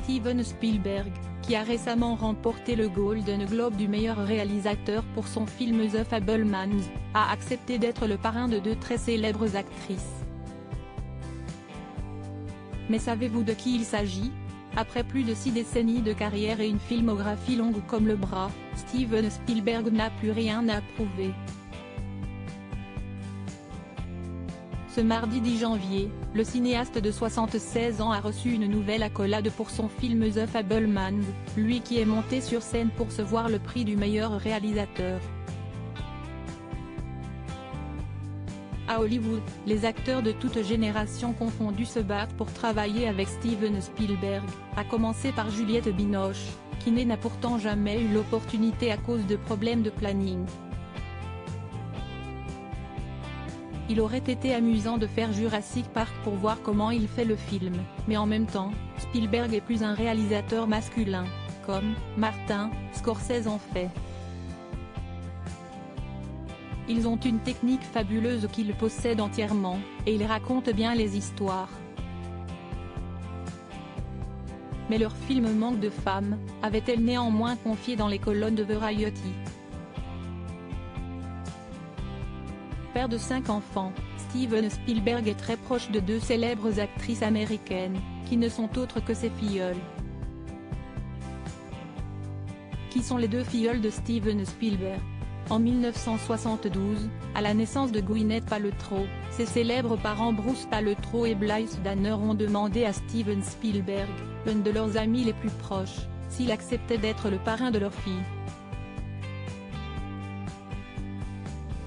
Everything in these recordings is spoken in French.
Steven Spielberg, qui a récemment remporté le Golden Globe du meilleur réalisateur pour son film The Fabelmans, a accepté d'être le parrain de deux très célèbres actrices. Mais savez-vous de qui il s'agit? Après plus de 6 décennies de carrière et une filmographie longue comme le bras, Steven Spielberg n'a plus rien à prouver. Ce mardi 10 janvier, le cinéaste de 76 ans a reçu une nouvelle accolade pour son film The Fabelmans, lui qui est monté sur scène pour se voir le prix du meilleur réalisateur. À Hollywood, les acteurs de toutes générations confondues se battent pour travailler avec Steven Spielberg, à commencer par Juliette Binoche, qui n'a pourtant jamais eu l'opportunité à cause de problèmes de planning. Il aurait été amusant de faire Jurassic Park pour voir comment il fait le film, mais en même temps, Spielberg est plus un réalisateur masculin, comme Martin Scorsese en fait. Ils ont une technique fabuleuse qu'ils possèdent entièrement, et ils racontent bien les histoires. Mais leur film manque de femmes, avait-elle néanmoins confié dans les colonnes de Variety. Père de 5 enfants, Steven Spielberg est très proche de deux célèbres actrices américaines, qui ne sont autres que ses filleules. Qui sont les deux filleules de Steven Spielberg? En 1972, à la naissance de Gwyneth Paltrow, ses célèbres parents Bruce Paltrow et Blythe Danner ont demandé à Steven Spielberg, l'un de leurs amis les plus proches, s'il acceptait d'être le parrain de leur fille.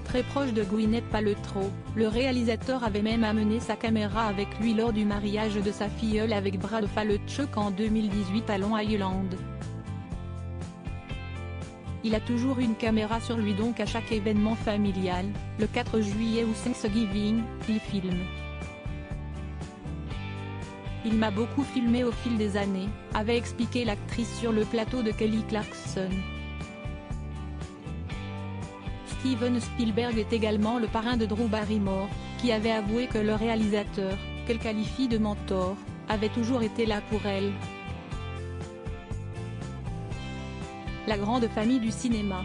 Très proche de Gwyneth Paltrow, le réalisateur avait même amené sa caméra avec lui lors du mariage de sa filleule avec Brad Falchuk en 2018 à Long Island. Il a toujours une caméra sur lui, donc à chaque événement familial, le 4 juillet ou Thanksgiving, il filme. Il m'a beaucoup filmé au fil des années, avait expliqué l'actrice sur le plateau de Kelly Clarkson. Steven Spielberg est également le parrain de Drew Barrymore, qui avait avoué que le réalisateur, qu'elle qualifie de mentor, avait toujours été là pour elle. La grande famille du cinéma.